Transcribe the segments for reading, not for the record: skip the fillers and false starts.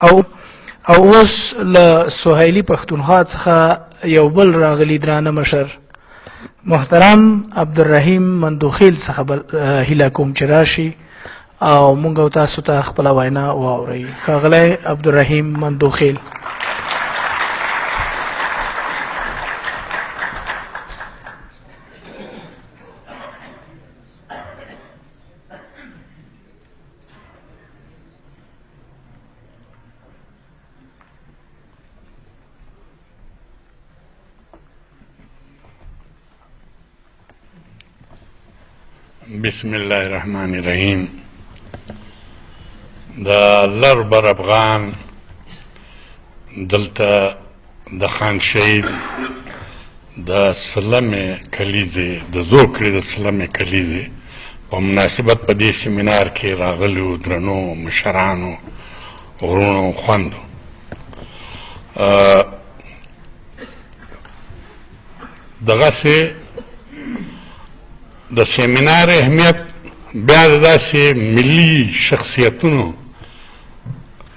او اوس له سهیلي پښتونخوا څخه یو بل راغلي درانه مشر محترم عبدالرحیم مندوخیل څخه هیله کوم چې راشي او موږ او تاسو ته خپله وینا واورئ. ښاغلی عبدالرحیم مندوخیل. بسم الله الرحمن الرحیم. د لر بر افغان دلته د خان شهید د سلمې کلیزې د زوړ کړي د سلمې کلیزې په مناسبت په دې سیمینار کې راغلیو درنو مشرانو ورونو خویندو. دغسې د سیمینار اهمیت بیا د داسې ملي شخصیتونو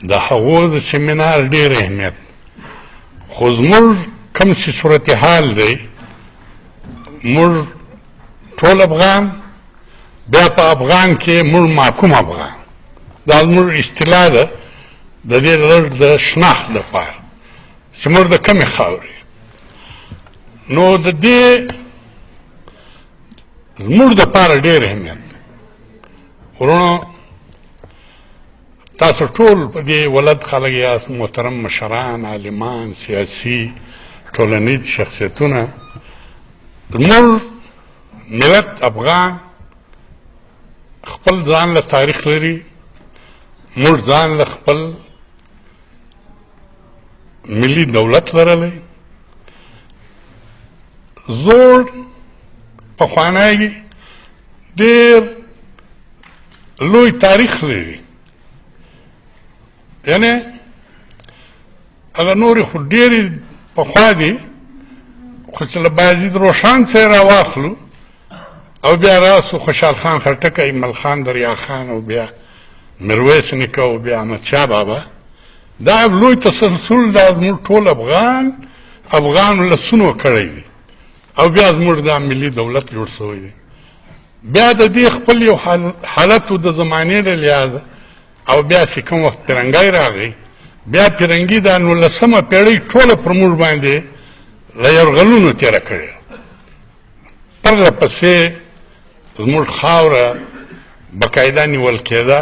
د هغو د سیمینار ډېر اهمیت، خو زموږ کوم چې صورتحال دی موږ ټول افغان، بیا په افغان کې موږ محکوم افغان. دا زموږ اصطلاح ده د دې لږ د شناخت دپاره چې موږ د کومې خاورې. نو د دې زموږ دپاره ډېر اهمیت دی. ورونو تاسو ټول په دې ولد خلک یاست، محترم مشران، عالمان، سیاسي، ټولنیز شخصیتونه. زموږ ملت افغان خپل ځان له تاریخ لري، موږ ځان له خپل ملي دولت لرلی، زوړ پخوانی ډېر لوی تاریخ لري. یعنی هغه نورې خو ډېرې پخوا دي، خو چې له بایزید روښان څخه یې راواخلو او بیا راسو خوشحال خان خټک، ایمل خان دریا خان او بیا میرویس نیکه او بیا احمدشاه بابا، دا لوی تسلسل دا زموږ ټول افغانو لسونو کړی دی او بیا زموږ دا ملي دولت جوړ شوی دی. بیا د دې خپل یو حالت د زمانې له لحاظه او بیا چې کوم وخت پیرنګی راغی، بیا پیرنګي دا 19مه پېړۍ ټوله پر موږ باندې له یرغلونو تېره کړې. پرله پسې زموږ خاوره باقاعده نیول کېده.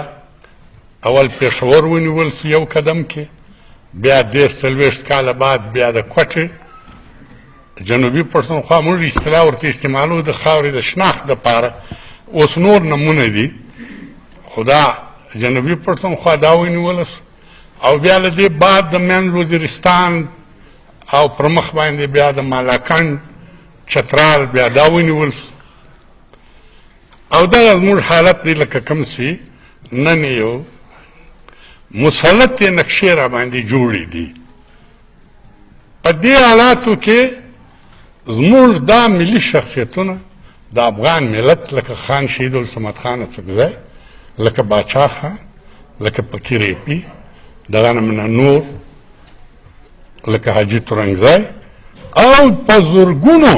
اول پېښور ونیول سو یو قدم کې، بیا 40 کاله بعد بیا د کوټې جنوبي پښتونخوا موږ اصطلاح ورته استعمالو د خاورې د شناخت دپاره. اوس نور نمونه دي، خو دا جنوبي پښتونخوا دا ونیوله سو او بیا له دې بعد د منځ وزیرستان او پر مخ باندې بیا د مالاکنډ چترال بیا دا ونیول سو. او دا زموږ حالت دی لکه کوم چې نن یو مسلطې نقشې را باندې جوړې دي. په دې حالاتو کې زموږ دا ملي شخصیتونه د افغان ملت لکه خان شهید الصمد خان اڅکزی، لکه باچا خان، لکه فقیر ایپي، دغه نه نور لکه حاجي ترنګزی او په زرګونو،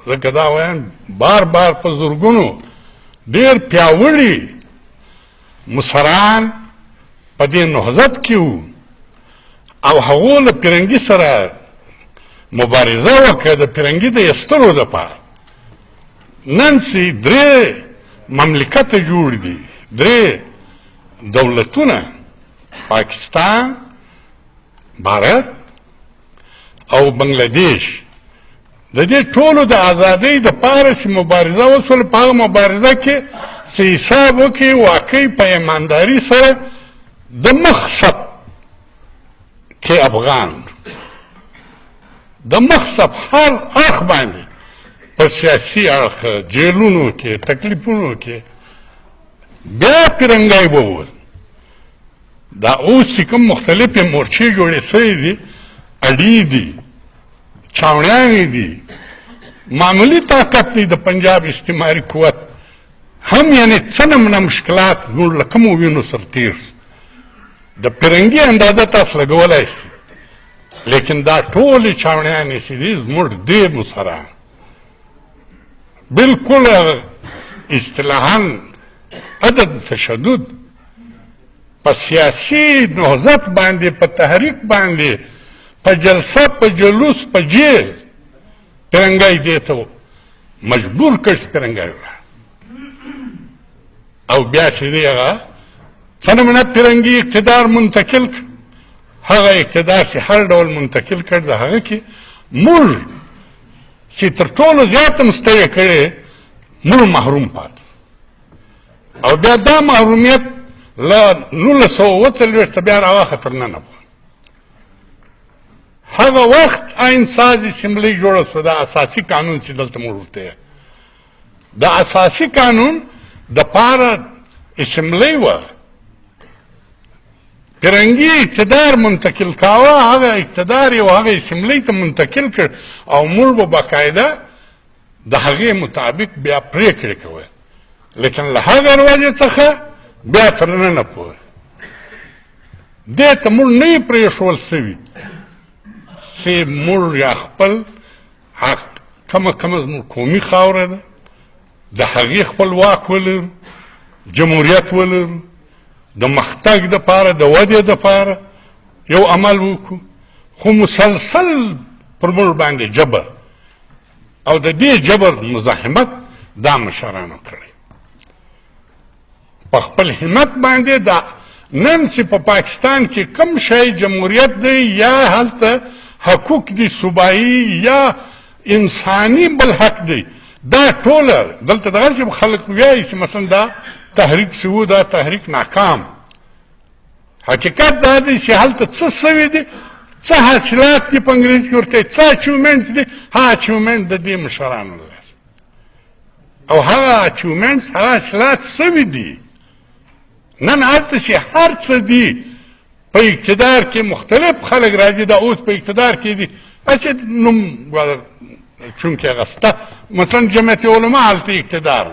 ځکه دا وایم بار بار په زرګونو ډېر پیاوړي مشران په دې نهضت کې وو او هغو له پیرنګي سره مبارزه وکړه د پیرنګي د ایستلو دپاره. نن چې 3 مملکته جوړ دي، 3 دولتونه، پاکستان، بھارت او بنگلادیش، د دې ټولو د ازادۍ دپاره چې مبارزه وسوله، په هغه مبارزه کې چې حساب وکړي واقعي په ایمانداري سره د مخصب کې افغان د مخصب هر اړخ باندې پر سیاسي اړخ جیلونو کې تکلیفونو کې بیا پیرنګی ووت. دا اوس چې کوم مختلفې مورچې جوړې سوې دي، اډې دي، چاونیانې دي، معمولی طاقت دی د پنجاب استعماري قوت هم، یعنی څه نمونه مشکلات زموږ له کومو وینو سره تېر د فرنګي اندازه تاسو لګولی شي، لیکن دا ټولې چاونیانې چې دي زموږ دې مشران بالکل اصطلاحا عدد تشدد په سیاسي نهضت باندې، په تحریک باندې، په جلسه، په جلوس، په جیل فرنګی دې ته مجبور کړ چې فرنګی ولاړ. او بیا چې دی هغه څه نمونه فرنګي اقتدار منتقل کړ، هغه اقتدار چې هر ډول منتقل کړ د هغه کې موږ چې تر ټولو زیات هم ستړی کړی موږ محروم پاتې. او بیا دا محرومیت له 1940 بیا راواخه تر ننه هغه وخت آئین ساز اسمبلی جوړه شوه. دا اساسي قانون چې دلته موږ ورته د اساسي قانون د پاره اسمبلی وه، فرنګي اقتدار منتقل کاوه، هغه اقتدار یې هغه اسمبلی ته منتقل کړ او موږ به باقاعده د هغې مطابق بیا پرېکړې کوئ. لیکن له هغه وجې څخه بیا تر ننه پورې دې ته موږ نه یې پرېښول سوي چې موږ یا خپل کمه زموږ قومي خاوره ده د هغې خپل واک ولرو، جمهوریت ولرو، د مختګ دپاره د ودې دپاره یو عمل وکړو. خو مسلسل پر موږ باندې جبر او د دې جبر مزاحمت دا مشرانو کړی په خپل همت باندې. دا نن چې په پاکستان کې کوم شی جمهوریت دی یا هلته حقوق دي صوبایي یا انساني بل حق دی، دا ټوله دلته دغسې خلک وایي چې مثلا دا تحریک سوو، دا تحریک ناکام. حقیقت دا دی چې هلته څه سوي دي، څه حاصلات دي په انګریزي کې ورته څه اچیومنټس دي، هغه اچیومنټ د دې مشرانو لاس او هغه اچیومنټس هغه حاصلات سوي دي. نن هلته چې هر څه دي په اقتدار کې مختلف خلک راځي، دا اوس په اقتدار کې دي هسې نوم چونکې هغه شته. مثلا جمعیت علما هلته اقتدار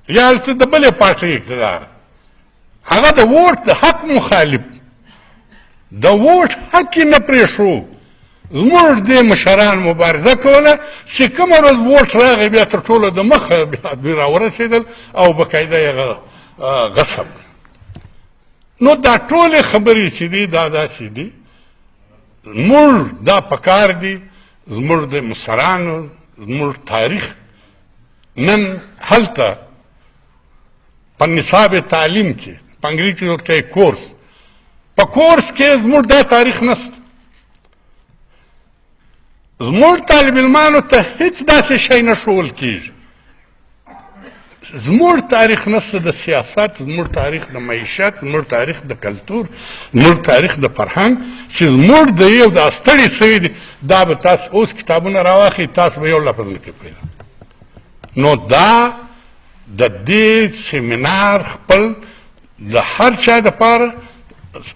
یا هلته د بلې پارټۍ اقتدار، هغه د ووټ د حق مخالف، د ووټ حق یې نه پرېښو. زموږ دې مشران مبارزه کوله چې کومه ورځ ووټ راغی بیا تر ټولو د مخه دوی راورسېدل او باقاعده یې غصب. نو دا ټولې خبرې چې دي دا داسې دي، زموږ دا پکار دي زموږ د مشرانو زموږ تاریخ نن هلته په نصاب تعلیم کې په انګریزي ورته کورس، په کورس کې زموږ دا تاریخ نشته. زموږ طالب علمانو ته هیڅ داسې شی نه ښوول کېږي. زموږ تاریخ نشته د سیاست، زموږ تاریخ د معیشت، زموږ تاریخ د کلتور، زموږ تاریخ د فرهنګ چې زموږ د یو دا ستړي سوي دي. دا به تاسو اوس کتابونه راواخلئ، تاسو به یو لفظ نه کې پیدا. نو دا د دې سیمینار خپل د هر چا دپاره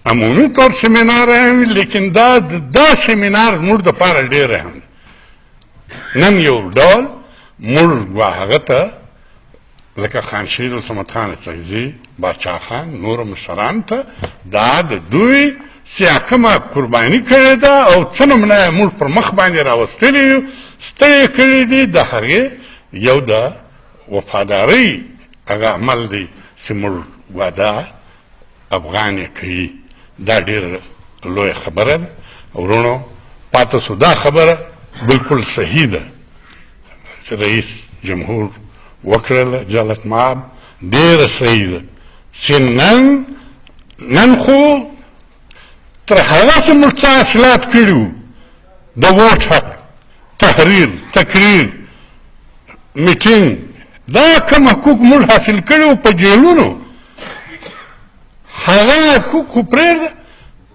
عمومي طور سیمینار هم وي، لیکن دا سیمینار زموږ دپاره ډېر اهم دی. نن یو ډول موږ هغه ته لکه خان شهید الصمد خان سکزي، باچا خان، نورو مشرانو ته دا د دوی چې کومه قرباني کړې ده او څه نمونه یې موږ پر مخ باندې راوستلي یو، ستړی کړي دي، د هغې یو د وفادارۍ هغه عمل دی چې موږ واده افغان یې کوي. دا ډېره لویه خبره ده. ورونو پاته سو دا خبره بالکل صحیح ده چې رئیس جمهور وکړله جلت مآب، ډېره صحیح ده چې نن خو تر هغه څه موږ څه حاصلات کړي وو، د ووټ حق، تحریر، تقریر، میټینګ، دا کوم حقوق موږ حاصل کړي وو په جیلونو، هغه حقوق خو پرېږده.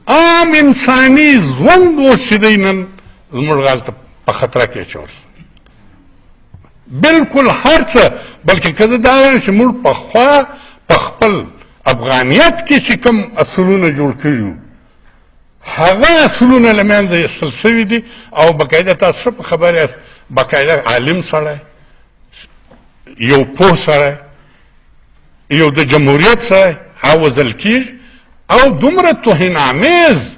عام انساني ژوند اوس چې دی نن زموږ هلته په خطره کې اچول بالکل هر څه. بلکې که زه دا وایم چې موږ پخوا په خپل افغانیت کې چې کوم اصولونه جوړ کړي وو، هغه اصولونه له منځه ایستل سوي دي. او باقاعده تاسو ښه په خبر یاست، باقاعده عالم سړی، یو پوه سړی، یو د جمهوریت سړی هغه وژل کېږي او دومره توهین‌آمیز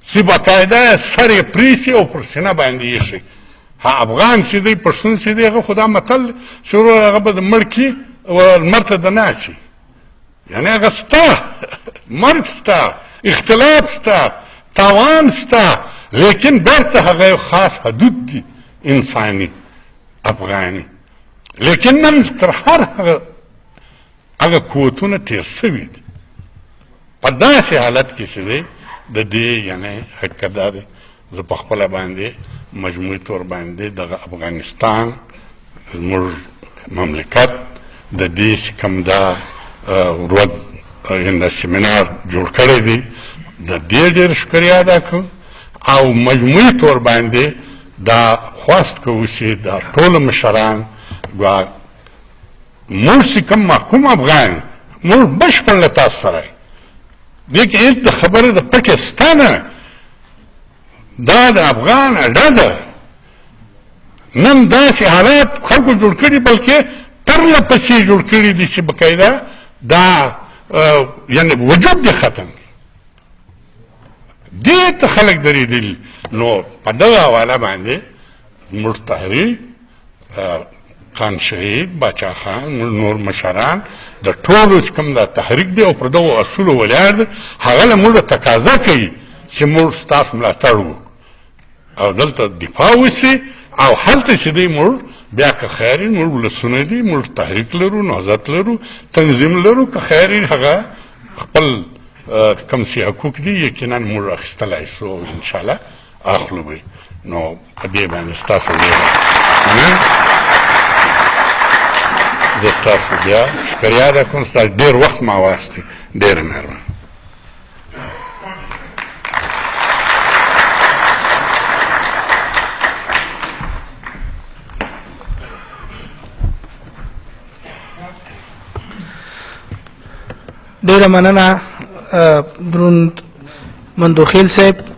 چې باقاعده سر یې پریسي او پر سینه باندې ایښی. افغان چې دی پښتون چې دی هغه خو دا متل چې ورور هغه به مړ کي او لمر ته د نه اچي. یعنې هغه ستا مرګ ستا اختلاف ستا تاوان ستا، لیکن بیرته هغه یو خاص حدود دي انساني افغاني. لیکن نن تر هر هغه قوتونه تېر سوي دي. په داسې حالت کې چې دی د دې یعنې حقیقت دا دی زه په خپله باندې مجموعي طور باندې دغه افغانستان زموږ مملکت د دې چې کوم دا ورځ یعنې سیمینار جوړ کړی دی د دې ډېر شکریه ادا کوو او مجموعي طور باندې دا خواست کوو چې دا ټول مشران موږ چې کوم محکوم افغان موږ بشپړ له تاسو سره دې کې هېڅ د خبرې د پاکستانه دا د افغان اډه ده. نن داسې حالات خلکو جوړ کړي بلکې پرله پسې جوړ کړي دي چې باقاعده دا یعنې وجود دې ختم دې ته خلک درېدلي. نو په دغه حواله باندې زموږ تحریک خان شهید باچا خان نور مشران د ټولو چې کوم دا تحریک دی او پر دغو اصولو ولاړ دی هغه له موږ تقاضا کوي چې موږ ستاسو ملاتړ وکړو او دلته دفاع وشي او هلته چې دی موږ بیا که خیر وي موږ ولسونه دي موږ تحریک لرو نهضت لرو تنظیم لرو که خیر وي هغه خپل کوم چې حقوق دي یقینا موږ اخیستلی سو او انشاءالله اخلو به. نو په دې باندې ستاسو ډېره مننه. زه ستاسو بیا شکریه ادا کوم ستاسو ډېر وخت ما واخیستې ډېره مهرباني. ډېره مننه دروند مندوخیل صاحب.